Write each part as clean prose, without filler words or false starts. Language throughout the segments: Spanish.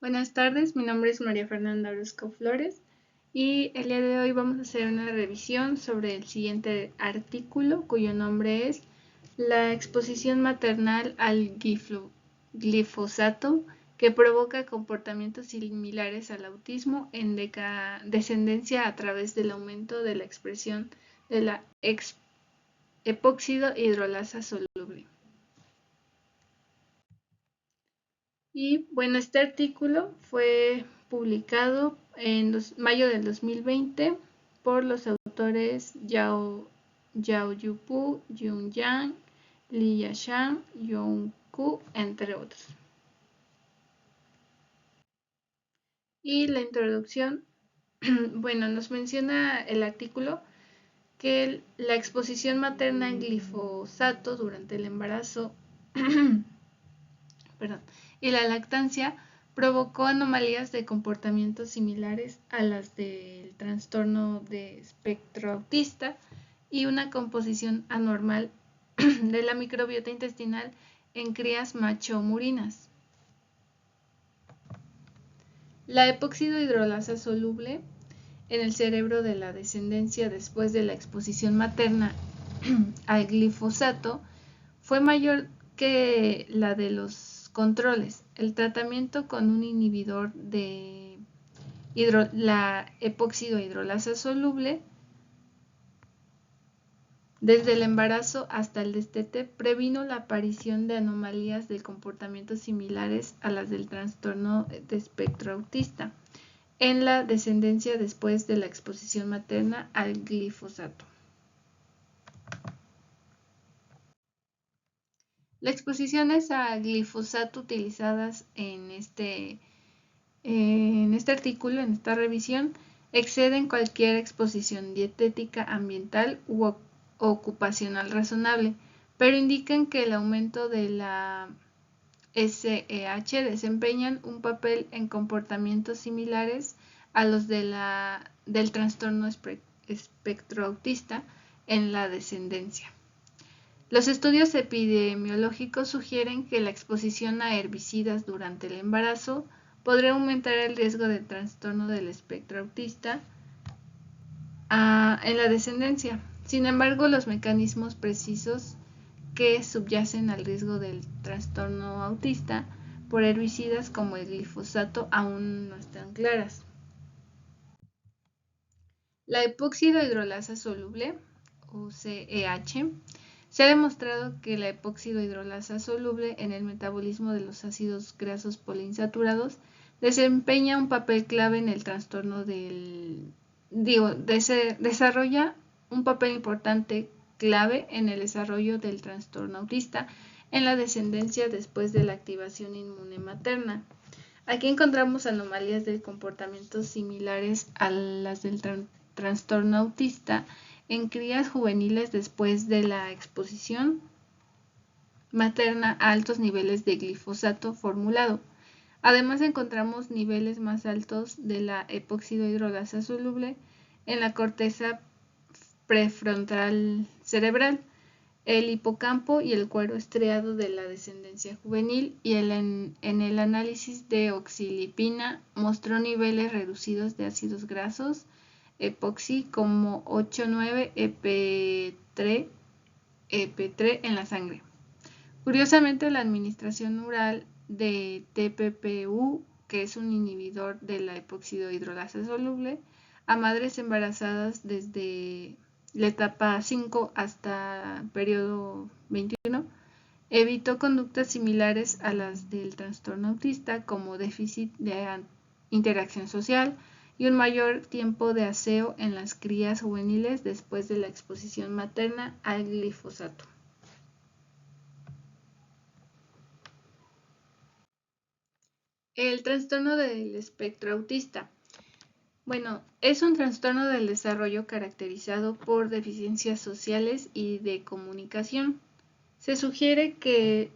Buenas tardes, mi nombre es María Fernanda Orozco Flores y el día de hoy vamos a hacer una revisión sobre el siguiente artículo cuyo nombre es la exposición maternal al glifosato que provoca comportamientos similares al autismo en descendencia a través del aumento de la expresión de la epóxido hidrolasa soluble. Y bueno, este artículo fue publicado en mayo del 2020 por los autores Yao Yupu, Yun Yang, Li Yashan, Yong Ku, entre otros. Y la introducción, bueno, nos menciona el artículo que la exposición materna en glifosato durante el embarazo perdón, y la lactancia provocó anomalías de comportamiento similares a las del trastorno de espectro autista y una composición anormal de la microbiota intestinal en crías macho-murinas. La epóxido hidrolasa soluble en el cerebro de la descendencia después de la exposición materna al glifosato fue mayor que la de los controles. El tratamiento con un inhibidor de la epóxido hidrolasa soluble desde el embarazo hasta el destete previno la aparición de anomalías de comportamiento similares a las del trastorno de espectro autista en la descendencia después de la exposición materna al glifosato. Las exposiciones a glifosato utilizadas en este artículo, en esta revisión, exceden cualquier exposición dietética, ambiental u ocupacional razonable, pero indican que el aumento de la SEH desempeñan un papel en comportamientos similares a los del trastorno espectro autista en la descendencia. Los estudios epidemiológicos sugieren que la exposición a herbicidas durante el embarazo podría aumentar el riesgo de trastorno del espectro autista en la descendencia. Sin embargo, los mecanismos precisos que subyacen al riesgo del trastorno autista por herbicidas como el glifosato aún no están claras. La epóxido hidrolasa soluble, o CEH, se ha demostrado que la epóxido hidrolasa soluble en el metabolismo de los ácidos grasos poliinsaturados desempeña un papel clave en el trastorno desarrolla un papel importante clave en el desarrollo del trastorno autista en la descendencia después de la activación inmune materna. Aquí encontramos anomalías del comportamiento similares a las del trastorno autista en crías juveniles después de la exposición materna a altos niveles de glifosato formulado. Además encontramos niveles más altos de la epóxido hidrolasa soluble en la corteza prefrontal cerebral, el hipocampo y el cuero estriado de la descendencia juvenil, y en el análisis de oxilipina mostró niveles reducidos de ácidos grasos epoxi como 8,9 EP3 en la sangre. Curiosamente, la administración oral de TPPU, que es un inhibidor de la epóxido hidrolasa soluble, a madres embarazadas desde la etapa 5 hasta periodo 21, evitó conductas similares a las del trastorno autista como déficit de interacción social y un mayor tiempo de aseo en las crías juveniles después de la exposición materna al glifosato. El trastorno del espectro autista. Bueno, es un trastorno del desarrollo caracterizado por deficiencias sociales y de comunicación. Se sugiere que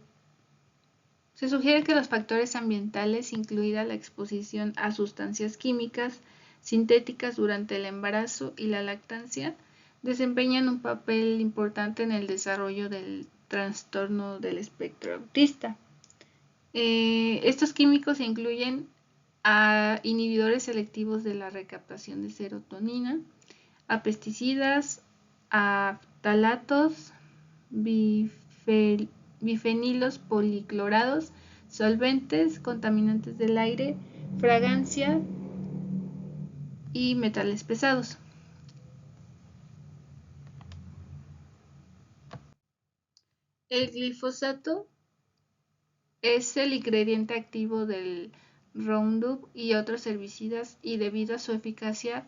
los factores ambientales, incluida la exposición a sustancias químicas sintéticas durante el embarazo y la lactancia, desempeñan un papel importante en el desarrollo del trastorno del espectro autista. Estos químicos incluyen a inhibidores selectivos de la recaptación de serotonina, a pesticidas, a ftalatos, bifenilos policlorados, solventes, contaminantes del aire, fragancia y metales pesados. El glifosato es el ingrediente activo del Roundup y otros herbicidas y debido a su eficacia,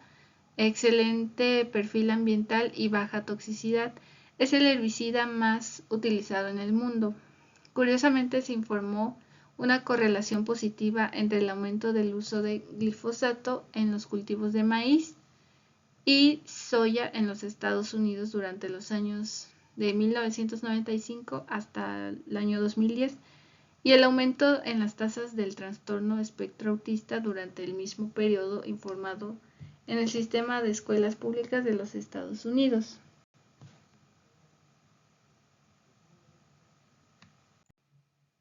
excelente perfil ambiental y baja toxicidad, es el herbicida más utilizado en el mundo. Curiosamente se informó una correlación positiva entre el aumento del uso de glifosato en los cultivos de maíz y soya en los Estados Unidos durante los años de 1995 hasta el año 2010 y el aumento en las tasas del trastorno espectro autista durante el mismo periodo informado en el sistema de escuelas públicas de los Estados Unidos.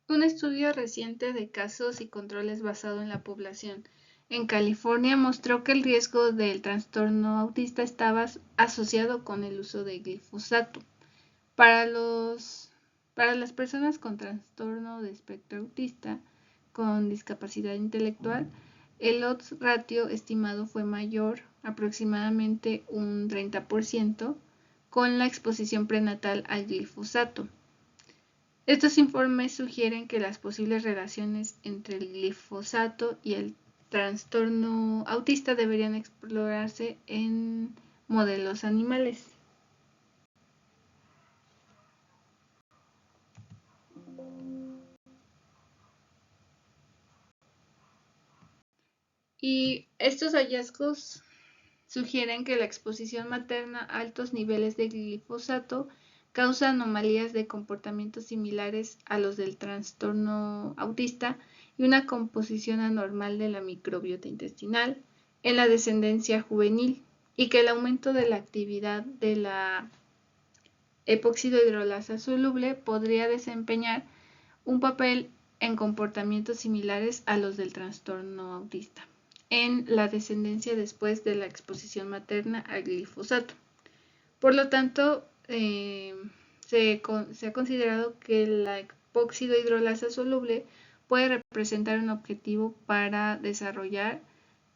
Un estudio reciente de casos y controles basado en la población en California mostró que el riesgo del trastorno autista estaba asociado con el uso de glifosato. Para las personas con trastorno de espectro autista con discapacidad intelectual, el odds ratio estimado fue mayor, aproximadamente un 30%, con la exposición prenatal al glifosato. Estos informes sugieren que las posibles relaciones entre el glifosato y el trastorno autista deberían explorarse en modelos animales. Y estos hallazgos sugieren que la exposición materna a altos niveles de glifosato causa anomalías de comportamiento similares a los del trastorno autista y una composición anormal de la microbiota intestinal en la descendencia juvenil, y que el aumento de la actividad de la epóxido hidrolasa soluble podría desempeñar un papel en comportamientos similares a los del trastorno autista en la descendencia después de la exposición materna al glifosato. Por lo tanto, se ha considerado que la epóxido hidrolasa soluble puede representar un objetivo para desarrollar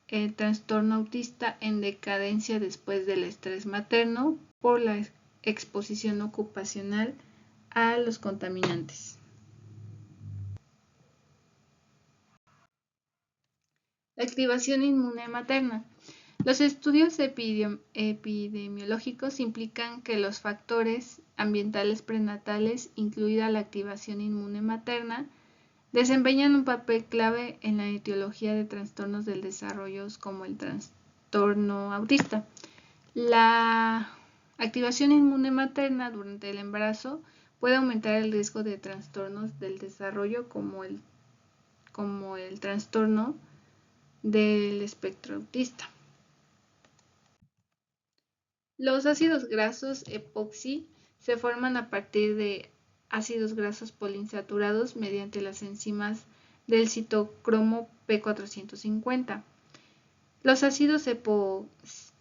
el trastorno autista en decadencia después del estrés materno por la exposición ocupacional a los contaminantes. La activación inmune materna. Los estudios epidemiológicos implican que los factores ambientales prenatales, incluida la activación inmune materna, desempeñan un papel clave en la etiología de trastornos del desarrollo como el trastorno autista. La activación inmune materna durante el embarazo puede aumentar el riesgo de trastornos del desarrollo como el trastorno del espectro autista. Los ácidos grasos epoxi se forman a partir de ácidos grasos poliinsaturados mediante las enzimas del citocromo P450. Los ácidos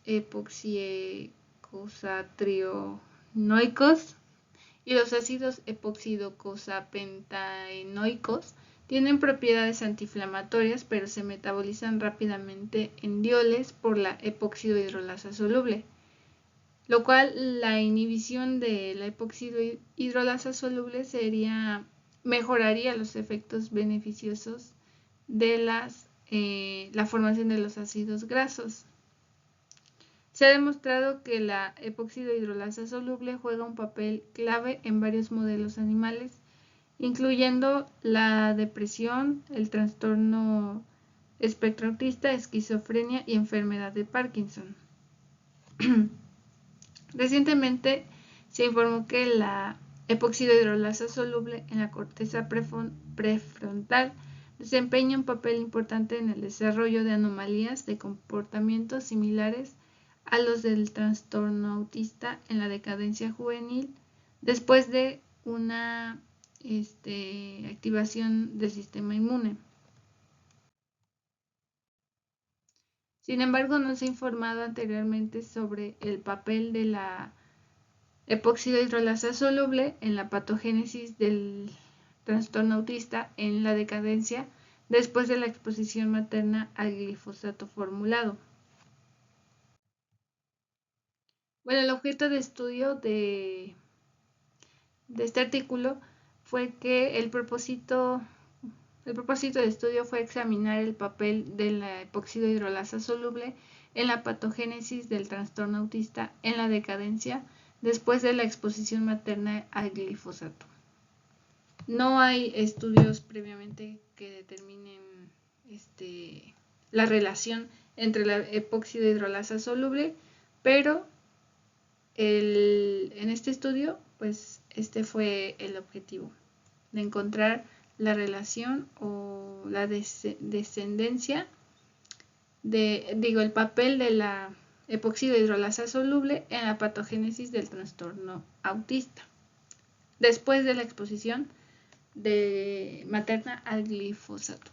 epoxiecosatrionoicos y los ácidos epoxidocosapentaenoicos tienen propiedades antiinflamatorias, pero se metabolizan rápidamente en dioles por la epóxido hidrolasa soluble, lo cual la inhibición de la epóxido hidrolasa soluble mejoraría los efectos beneficiosos de la formación de los ácidos grasos. Se ha demostrado que la epóxido hidrolasa soluble juega un papel clave en varios modelos animales, incluyendo la depresión, el trastorno espectro autista, esquizofrenia y enfermedad de Parkinson. Recientemente se informó que la epóxido hidrolasa soluble en la corteza prefrontal desempeña un papel importante en el desarrollo de anomalías de comportamiento similares a los del trastorno autista en la decadencia juvenil después de una activación del sistema inmune. Sin embargo, no se ha informado anteriormente sobre el papel de la epóxido hidrolasa soluble en la patogénesis del trastorno autista en la decadencia después de la exposición materna al glifosato formulado. Bueno, el objeto de estudio de este artículo fue que el propósito de estudio fue examinar el papel de la epóxido hidrolasa soluble en la patogénesis del trastorno autista en la decadencia después de la exposición materna al glifosato. No hay estudios previamente que determinen la relación entre la epóxido hidrolasa soluble, pero en este estudio, pues este fue el objetivo, de encontrar la relación o la descendencia el papel de la epóxido hidrolasa soluble en la patogénesis del trastorno autista después de la exposición materna al glifosato.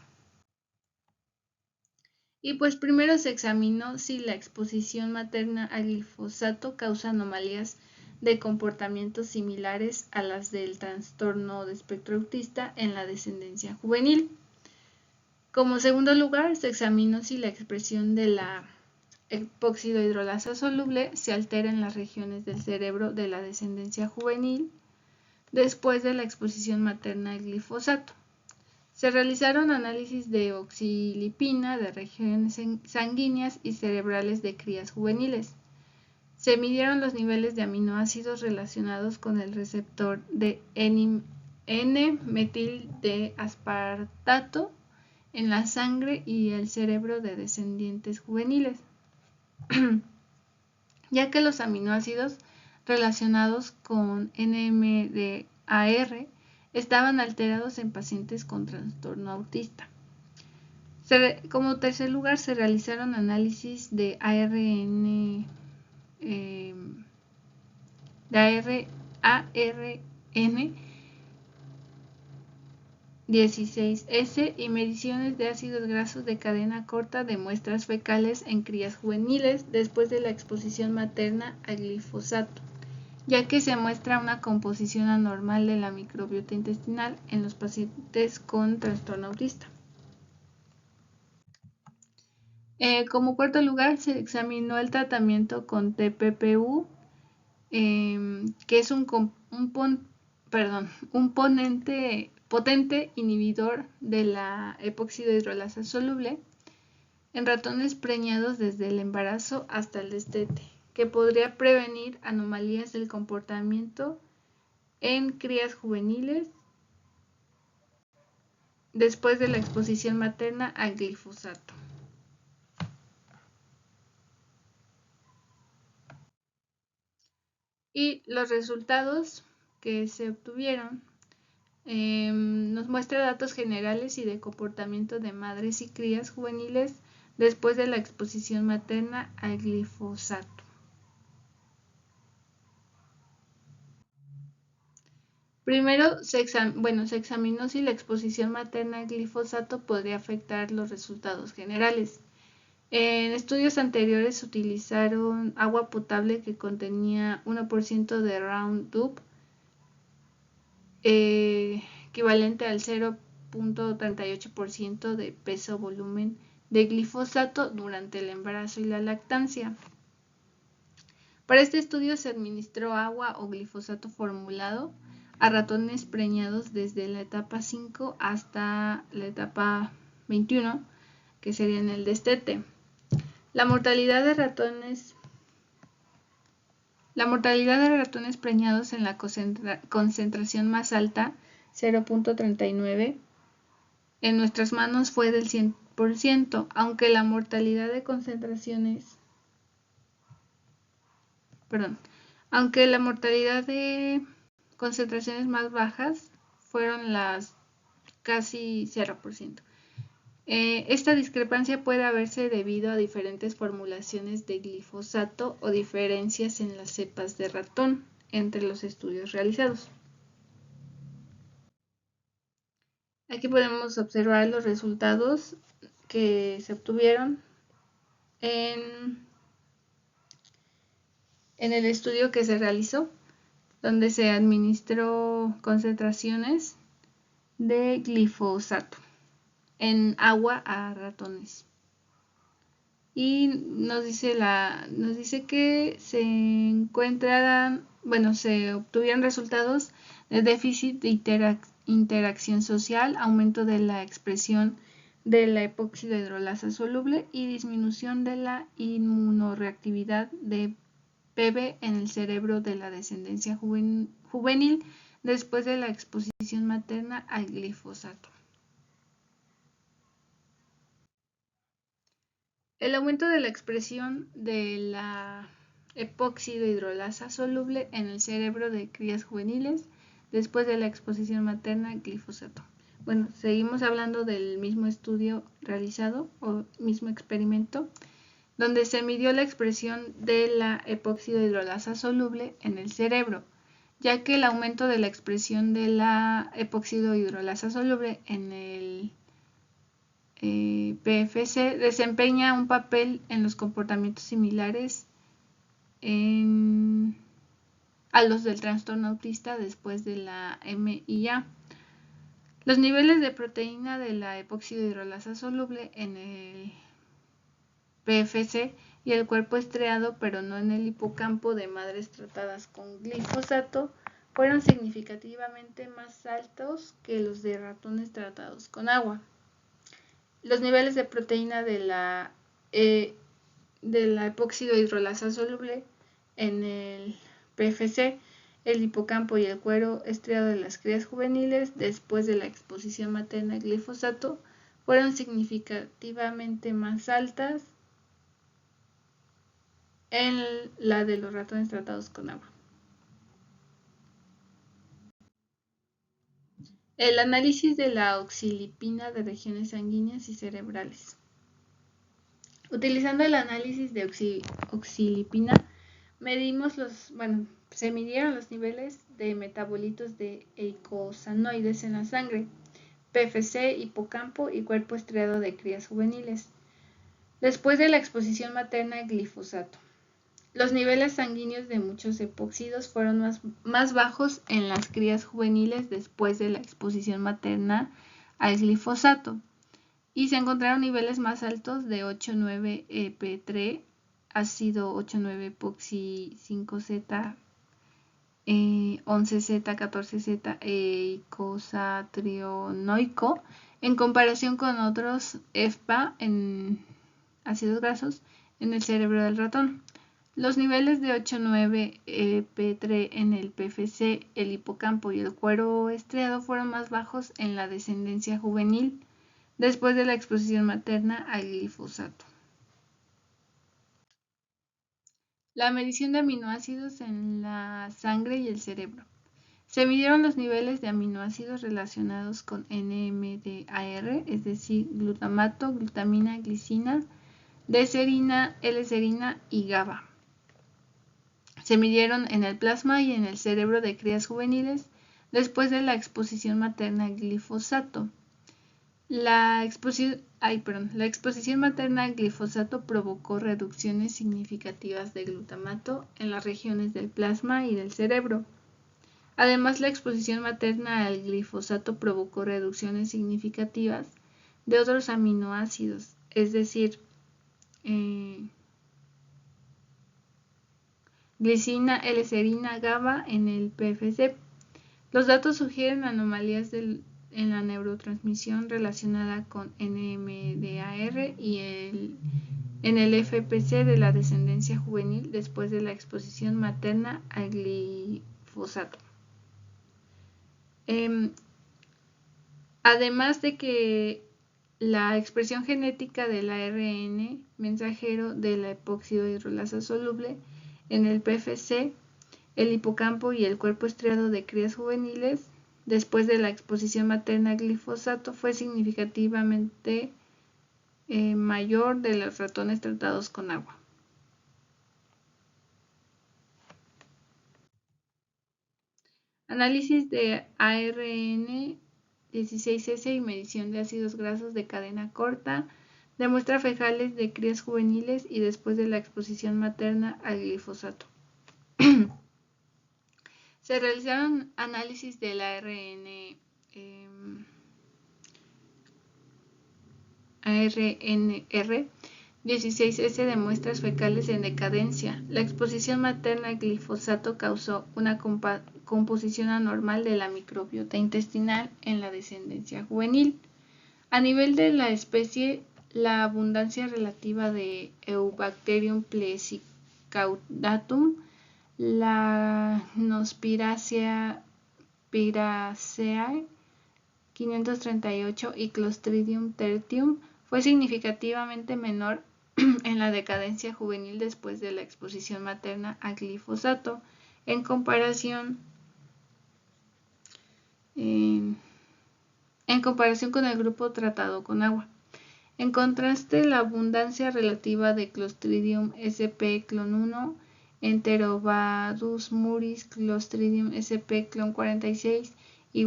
Y pues primero se examinó si la exposición materna al glifosato causa anomalías de comportamientos similares a las del trastorno de espectro autista en la descendencia juvenil. Como segundo lugar, se examinó si la expresión de la epóxido hidrolasa soluble se altera en las regiones del cerebro de la descendencia juvenil después de la exposición materna al glifosato. Se realizaron análisis de oxilipina de regiones sanguíneas y cerebrales de crías juveniles. Se midieron los niveles de aminoácidos relacionados con el receptor de N-metil de aspartato en la sangre y el cerebro de descendientes juveniles, ya que los aminoácidos relacionados con NMDAR estaban alterados en pacientes con trastorno autista. Como tercer lugar, se realizaron análisis de ARN 16S y mediciones de ácidos grasos de cadena corta de muestras fecales en crías juveniles después de la exposición materna al glifosato, ya que se muestra una composición anormal de la microbiota intestinal en los pacientes con trastorno autista. Como cuarto lugar, se examinó el tratamiento con TPPU, que es un potente inhibidor de la epóxido hidrolasa soluble en ratones preñados desde el embarazo hasta el destete, que podría prevenir anomalías del comportamiento en crías juveniles después de la exposición materna al glifosato. Y los resultados que se obtuvieron nos muestra datos generales y de comportamiento de madres y crías juveniles después de la exposición materna al glifosato. Primero, se examinó si la exposición materna al glifosato podría afectar los resultados generales. En estudios anteriores se utilizaron agua potable que contenía 1% de Roundup, equivalente al 0.38% de peso-volumen de glifosato durante el embarazo y la lactancia. Para este estudio se administró agua o glifosato formulado a ratones preñados desde la etapa 5 hasta la etapa 21, que sería en el destete. La mortalidad de ratones preñados en la concentración más alta, 0.39, en nuestras manos fue del 100%, aunque la mortalidad de concentraciones más bajas fueron las casi 0%. Esta discrepancia puede haberse debido a diferentes formulaciones de glifosato o diferencias en las cepas de ratón entre los estudios realizados. Aquí podemos observar los resultados que se obtuvieron en el estudio que se realizó, donde se administró concentraciones de glifosato en agua a ratones. Y nos dice que se obtuvieron resultados de déficit de interacción social, aumento de la expresión de la epóxido hidrolasa soluble y disminución de la inmunoreactividad de PB en el cerebro de la descendencia juvenil después de la exposición materna al glifosato. El aumento de la expresión de la epóxido hidrolasa soluble en el cerebro de crías juveniles después de la exposición materna al glifosato. Bueno, seguimos hablando del mismo estudio realizado o mismo experimento, donde se midió la expresión de la epóxido hidrolasa soluble en el cerebro, ya que el aumento de la expresión de la epóxido hidrolasa soluble en el PFC desempeña un papel en los comportamientos similares a los del trastorno autista después de la MIA. Los niveles de proteína de la epóxido hidrolasa soluble en el PFC y el cuerpo estriado, pero no en el hipocampo de madres tratadas con glifosato, fueron significativamente más altos que los de ratones tratados con agua. Los niveles de proteína de la epóxido hidrolasa soluble en el PFC, el hipocampo y el cuero estriado de las crías juveniles después de la exposición materna al glifosato fueron significativamente más altas en la de los ratones tratados con agua. El análisis de la oxilipina de regiones sanguíneas y cerebrales. Utilizando el análisis de oxilipina, se midieron los niveles de metabolitos de eicosanoides en la sangre, PFC, hipocampo y cuerpo estriado de crías juveniles, después de la exposición materna al glifosato. Los niveles sanguíneos de muchos epóxidos fueron más bajos en las crías juveniles después de la exposición materna al glifosato, y se encontraron niveles más altos de 8,9-EP3, ácido 8,9-epoxi 5Z, 11Z, 14Z, eicosatrionoico, en comparación con otros EFPA en ácidos grasos en el cerebro del ratón. Los niveles de 8,9-EP3 en el PFC, el hipocampo y el cuero estriado fueron más bajos en la descendencia juvenil después de la exposición materna al glifosato. La medición de aminoácidos en la sangre y el cerebro. Se midieron los niveles de aminoácidos relacionados con NMDAR, es decir, glutamato, glutamina, glicina, D-serina, L-serina y GABA. Se midieron en el plasma y en el cerebro de crías juveniles después de la exposición materna al glifosato. La exposición materna al glifosato provocó reducciones significativas de glutamato en las regiones del plasma y del cerebro. Además, la exposición materna al glifosato provocó reducciones significativas de otros aminoácidos, es decir, glicina, L-serina, GABA en el PFC. Los datos sugieren anomalías en la neurotransmisión relacionada con NMDAR y en el FPC de la descendencia juvenil después de la exposición materna al glifosato. Además de que la expresión genética del ARN mensajero de la epóxido hidrolasa soluble en el PFC, el hipocampo y el cuerpo estriado de crías juveniles después de la exposición materna al glifosato fue significativamente mayor de los ratones tratados con agua. Análisis de ARN 16S y medición de ácidos grasos de cadena corta de muestras fecales de crías juveniles y después de la exposición materna al glifosato. Se realizaron análisis del ARNR ARNR 16S de muestras fecales en decadencia. La exposición materna al glifosato causó una composición anormal de la microbiota intestinal en la descendencia juvenil. A nivel de la especie, la abundancia relativa de Eubacterium pleccaudatum, la Nospiraceae 538 y Clostridium tertium fue significativamente menor en la decadencia juvenil después de la exposición materna a glifosato en comparación con el grupo tratado con agua. En contraste, la abundancia relativa de Clostridium sp clon 1, Enterobacillus muris, Clostridium sp clon 46 y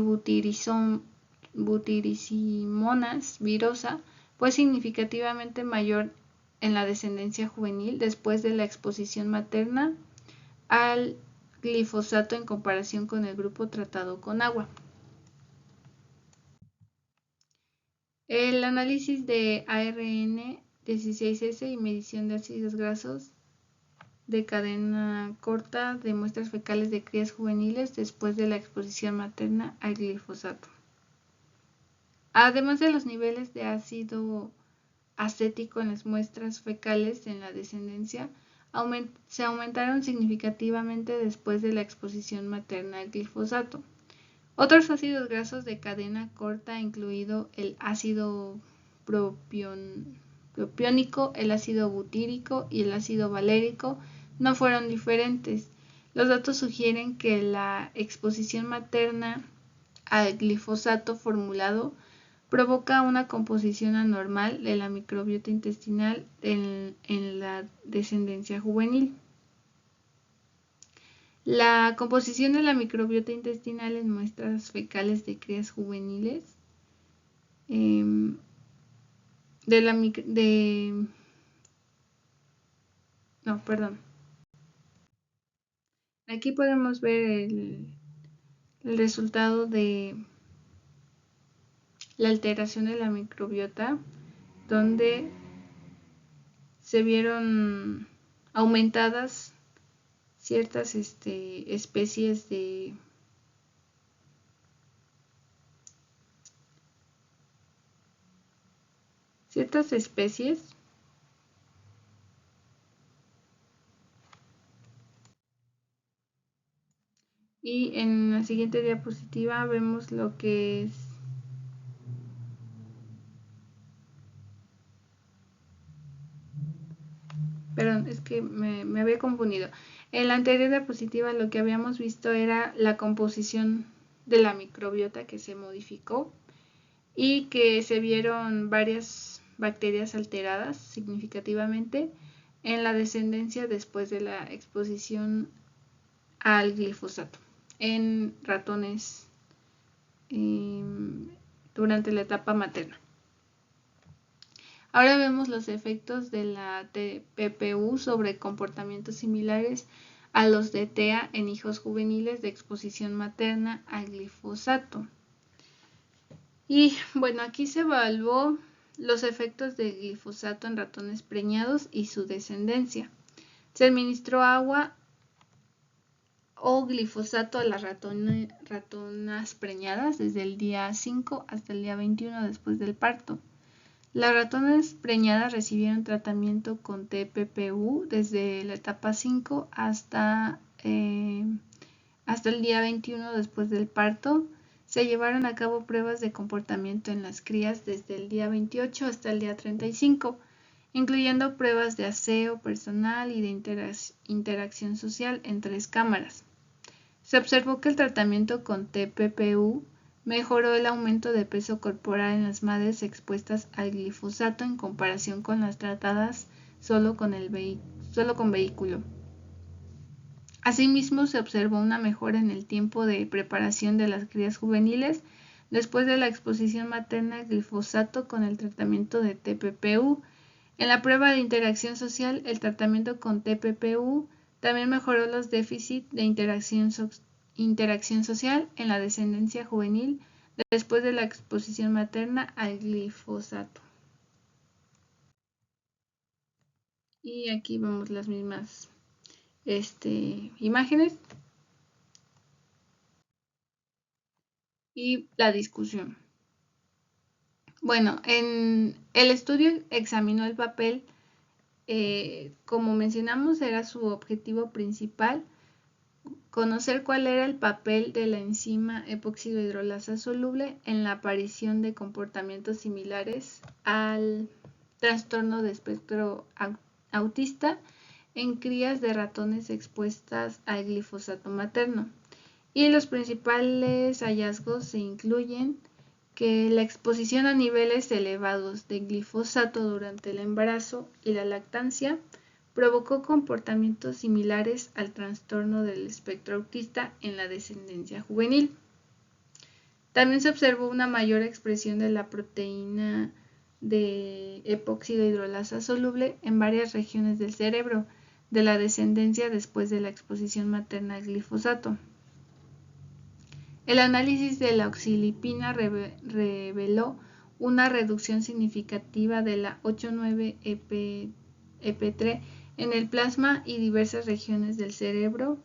Butyricimonas virosa fue significativamente mayor en la descendencia juvenil después de la exposición materna al glifosato en comparación con el grupo tratado con agua. El análisis de ARN 16S y medición de ácidos grasos de cadena corta de muestras fecales de crías juveniles después de la exposición materna al glifosato. Además de los niveles de ácido acético en las muestras fecales en la descendencia, se aumentaron significativamente después de la exposición materna al glifosato. Otros ácidos grasos de cadena corta, incluido el ácido propiónico, el ácido butírico y el ácido valérico, no fueron diferentes. Los datos sugieren que la exposición materna al glifosato formulado provoca una composición anormal de la microbiota intestinal en la descendencia juvenil. La composición de la microbiota intestinal en muestras fecales de crías juveniles Aquí podemos ver el resultado de la alteración de la microbiota, donde se vieron aumentadas ciertas especies de y en la siguiente diapositiva vemos lo que es es que me había confundido. En la anterior diapositiva lo que habíamos visto era la composición de la microbiota que se modificó y que se vieron varias bacterias alteradas significativamente en la descendencia después de la exposición al glifosato en ratones durante la etapa materna. Ahora vemos los efectos de la TPPU sobre comportamientos similares a los de TEA en hijos juveniles de exposición materna al glifosato. Y bueno, aquí se evaluó los efectos del glifosato en ratones preñados y su descendencia. Se administró agua o glifosato a las ratonas preñadas desde el día 5 hasta el día 21 después del parto. Las ratones preñadas recibieron tratamiento con TPPU desde la etapa 5 hasta el día 21 después del parto. Se llevaron a cabo pruebas de comportamiento en las crías desde el día 28 hasta el día 35, incluyendo pruebas de aseo personal y de interacción social en 3 cámaras. Se observó que el tratamiento con TPPU mejoró el aumento de peso corporal en las madres expuestas al glifosato en comparación con las tratadas solo con vehículo. Asimismo, se observó una mejora en el tiempo de preparación de las crías juveniles después de la exposición materna al glifosato con el tratamiento de TPPU. En la prueba de interacción social, el tratamiento con TPPU también mejoró los déficits de interacción social en la descendencia juvenil después de la exposición materna al glifosato. Y aquí vemos las mismas imágenes y la discusión. Bueno, en el estudio examinó el papel, como mencionamos, era su objetivo principal conocer cuál era el papel de la enzima epóxido hidrolasa soluble en la aparición de comportamientos similares al trastorno de espectro autista en crías de ratones expuestas al glifosato materno. Y los principales hallazgos se incluyen que la exposición a niveles elevados de glifosato durante el embarazo y la lactancia provocó comportamientos similares al trastorno del espectro autista en la descendencia juvenil. También se observó una mayor expresión de la proteína de epóxido hidrolasa soluble en varias regiones del cerebro de la descendencia después de la exposición materna al glifosato. El análisis de la oxilipina reveló una reducción significativa de la 8,9-EP3 en el plasma y diversas regiones del cerebro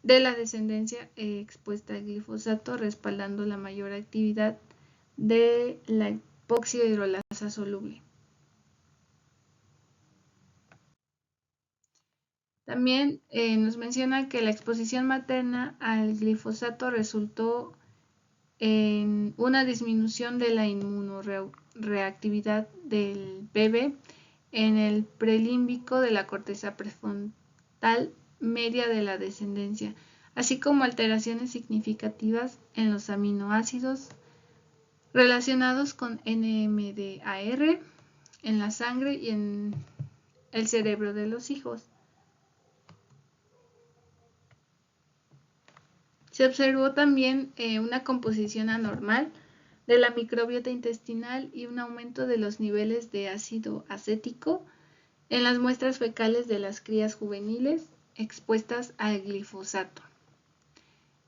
de la descendencia expuesta al glifosato, respaldando la mayor actividad de la epóxido hidrolasa soluble. También nos menciona que la exposición materna al glifosato resultó en una disminución de la inmunoreactividad del bebé en el prelímbico de la corteza prefrontal media de la descendencia, así como alteraciones significativas en los aminoácidos relacionados con NMDAR en la sangre y en el cerebro de los hijos. Se observó también una composición anormal de la microbiota intestinal y un aumento de los niveles de ácido acético en las muestras fecales de las crías juveniles expuestas al glifosato.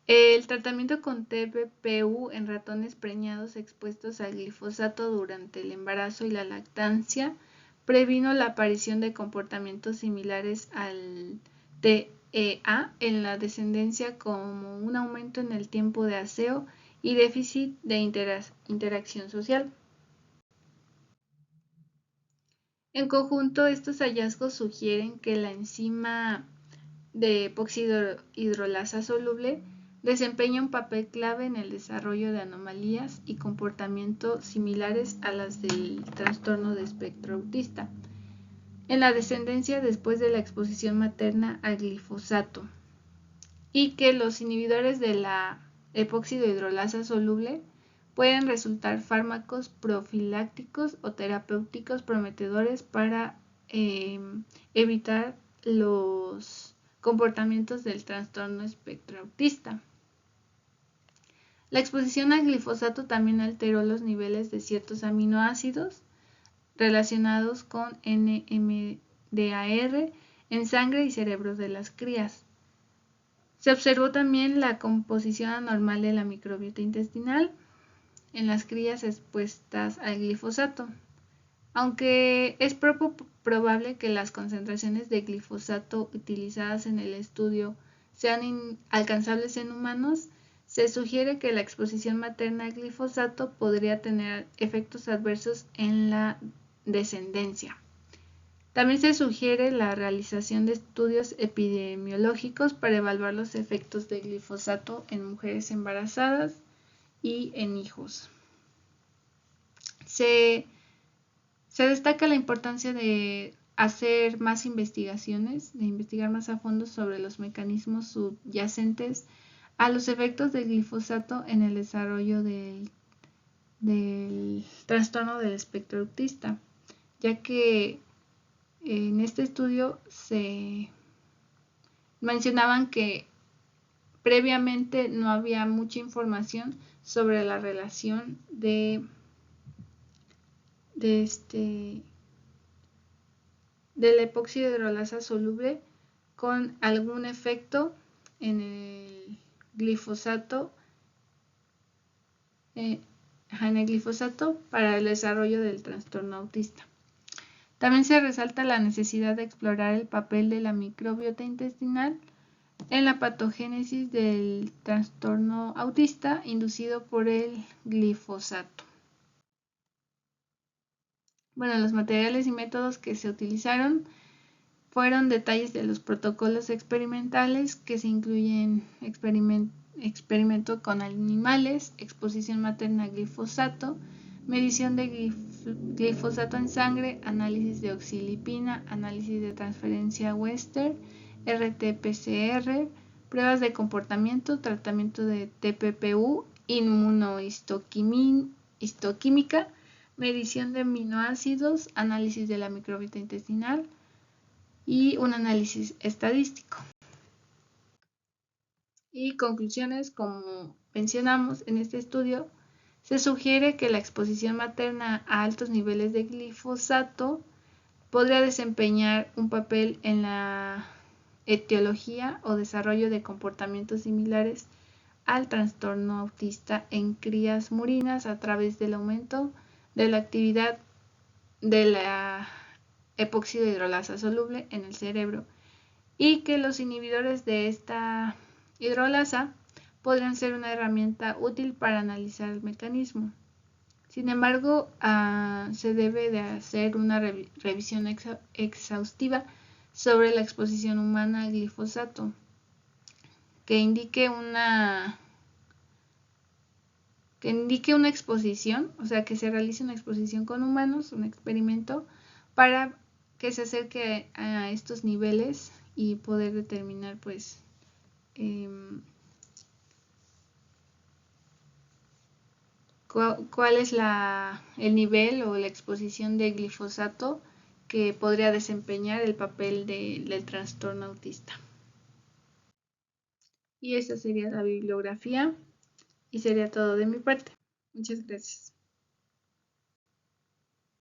El tratamiento con TPPU en ratones preñados expuestos al glifosato durante el embarazo y la lactancia previno la aparición de comportamientos similares al TEA en la descendencia, como un aumento en el tiempo de aseo y déficit de interacción social. En conjunto, estos hallazgos sugieren que la enzima de epóxido hidrolasa soluble desempeña un papel clave en el desarrollo de anomalías y comportamientos similares a las del trastorno de espectro autista en la descendencia después de la exposición materna al glifosato, y que los inhibidores de la epóxido hidrolasa soluble pueden resultar fármacos profilácticos o terapéuticos prometedores para evitar los comportamientos del trastorno espectro autista. La exposición al glifosato también alteró los niveles de ciertos aminoácidos relacionados con NMDAR en sangre y cerebros de las crías. Se observó también la composición anormal de la microbiota intestinal en las crías expuestas al glifosato. Aunque es probable que las concentraciones de glifosato utilizadas en el estudio sean alcanzables en humanos, se sugiere que la exposición materna al glifosato podría tener efectos adversos en la descendencia. También se sugiere la realización de estudios epidemiológicos para evaluar los efectos del glifosato en mujeres embarazadas y en hijos. Se destaca la importancia de hacer más investigaciones, de investigar más a fondo sobre los mecanismos subyacentes a los efectos del glifosato en el desarrollo del trastorno del espectro autista, ya que en este estudio se mencionaban que previamente no había mucha información sobre la relación del epóxido de hidrolasa soluble con algún efecto en el glifosato, para el desarrollo del trastorno autista. También se resalta la necesidad de explorar el papel de la microbiota intestinal en la patogénesis del trastorno autista inducido por el glifosato. Bueno, los materiales y métodos que se utilizaron fueron detalles de los protocolos experimentales, que se incluyen experimento con animales, exposición materna a glifosato, medición de glifosato en sangre, análisis de oxilipina, análisis de transferencia Western, RT-PCR, pruebas de comportamiento, tratamiento de TPPU, inmunohistoquímica, medición de aminoácidos, análisis de la microbiota intestinal y un análisis estadístico. Y conclusiones: como mencionamos en este estudio, se sugiere que la exposición materna a altos niveles de glifosato podría desempeñar un papel en la etiología o desarrollo de comportamientos similares al trastorno autista en crías murinas a través del aumento de la actividad de la epóxido hidrolasa soluble en el cerebro, y que los inhibidores de esta hidrolasa podrían ser una herramienta útil para analizar el mecanismo. Sin embargo, se debe de hacer una revisión exhaustiva sobre la exposición humana al glifosato, que indique una exposición, o sea, que se realice una exposición con humanos, un experimento, para que se acerque a estos niveles y poder determinar, pues, cuál es el nivel o la exposición de glifosato que podría desempeñar el papel del trastorno autista. Y esta sería la bibliografía y sería todo de mi parte. Muchas gracias.